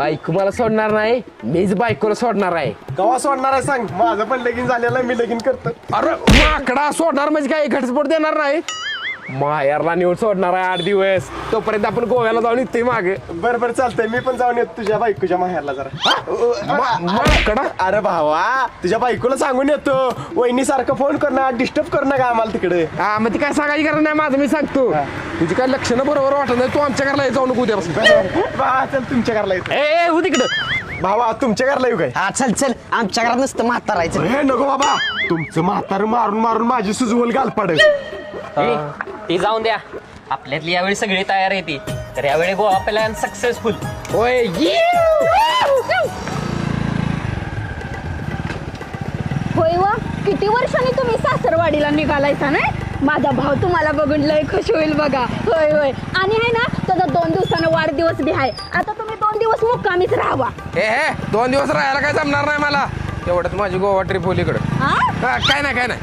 बायको मला सोडणार नाही, मीच बायकोला सोडणार आहे. कवा सोडणार आहे सांग, माझं पण लगीन झालेलं आहे, मी लगीन करतो. अरे माकडा, सोडणार म्हणजे काय घटस्फोट देणार नाही. माहेरला नेऊन सोडणार आहे 8 दिवस. तोपर्यंत आपण गोव्याला जाऊन येतोय मागे. बरं बरं चालतंय, मी पण जाऊन येतो तुझ्या बायकोच्या माहेरला जरा. माकडा, अरे भावा, तुझ्या बायकोला सांगून येतो, वहिनी सारखं फोन करणं, डिस्टर्ब करणं का आम्हाला तिकडे. हा मग ती काय सांगायची गरज नाही, माझं मी सांगतो. तुझी काय लक्षणं बरोबर वाटत नाही, तू आमच्या घरला जाऊ नको उद्यापासून. बा चल तुमच्या घरला येतो. ए हो तिकडं. भावा तुमच्या घरला येऊ काय? हा चल चल, आमच्या घरात नुसतं म्हातार राहायचं. हे नको बाबा, तुमचं म्हातार मारून मारून माझी सुजवल घाल पडेल. ती जाऊन द्या, आपल्यातली यावेळी सगळी तयार आहे ती. तर यावेळी गोवा प्लॅन सक्सेसफुल. होय होय व किती वर्षांनी तुम्ही सासरवाडीला निघालायचा नाही. माझा भाऊ तुम्हाला बघून लय खुश होईल बघा. होय होय, आणि आहे ना त्याचा 2 दिवसानं वाढदिवस बी आहे. आता तुम्ही 2 दिवस मुक्कामीच राहावा. हे 2 दिवस राहायला काय जमणार नाही मला. तेवढ्यात माझी गोवा ट्रिप होली इकडं. हा काय नाही.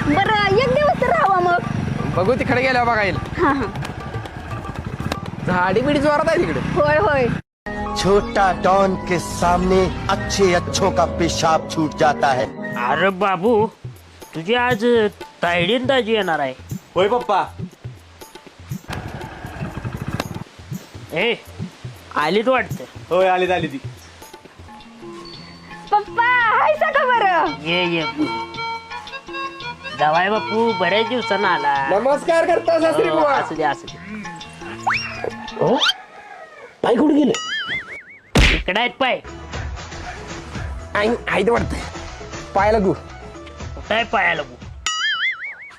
बरं, 1 दिवस तर राहावा मग. बघू तिकडे गेल्या बघा येईल. हा हा, झाडी बिडी जोरात आहे तिकडे. होय होय. छोटा डॉन के सामने अच्छे अच्छों का पेशाब छूट जाता है. अरे बाबू, तुझी आज तायडीन दाजी येणार आहे. होय पप्पा. ए आलीच वाटतं. होय आली ती. पप्पा हाय का बरं? ये जावाय बापू, बऱ्याच दिवसानं आला. नमस्कार करता सासरी हो, बुवा. असू दे. आई कुठे गेले? इकडे आहेत पाय. आई वाटत पाय लागू. काय पाया लागू?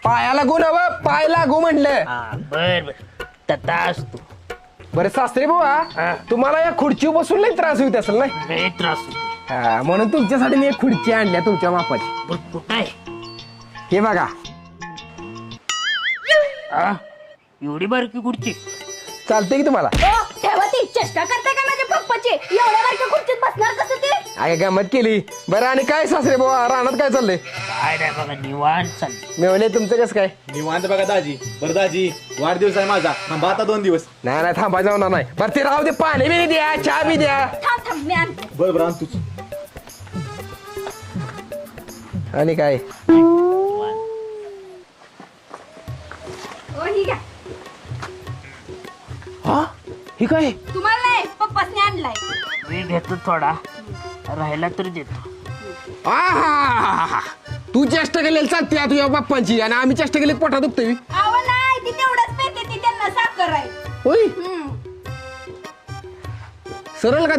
पाया लागू ना व, पाय लागू म्हणलं. हा बर तथा असतो. बरं सासरी बुवा, तुम्हाला या खुर्चीवर बसून लई त्रास होत असेल ना. लय त्रास होतो. हा, म्हणून तुमच्यासाठी मी एक खुर्ची आणल्या तुमच्या मापाची. बरं कुठं आहे? हे बघा. हा, एवढी बारकी खुर्ची? चालते की तुम्हाला? ठेवा ती चेष्टा करते का माझ्या पप्पाची? एवढ्या बारक्या खुर्चीत बसणार कसं ते? अगे गमत केली. बरं आणि काय सासरे बुवा, रानात काय चाललंय? काय नाही बघा, निवांत चालली. मेवले तुमचं कसं काय? निवांत बघा दाजी. बरं दाजी, वाढदिवस आहे माझा, थांबा आता 2 दिवस. नाही थांबा जाणार नाही. बरं ते राहू दे, पाणी बी द्या, चहा बी द्या. थांब मी आणते. बरं आण तूच. आणि काय? हो ही घ्या. हा ही काय? तुम्हाला नाही, पप्पासने आणलाय. मी घेतो थोडा, राहिला तर देतो. आहा, तू चेष्टा केलेली चालते या तुझ्या बाप्पांची, आणि आम्ही चेष्टा केली पोटा दुखतोय. अहो नाही, ती तेवढंच पेते, ती त्यांना साखर आहे. होय सरळ का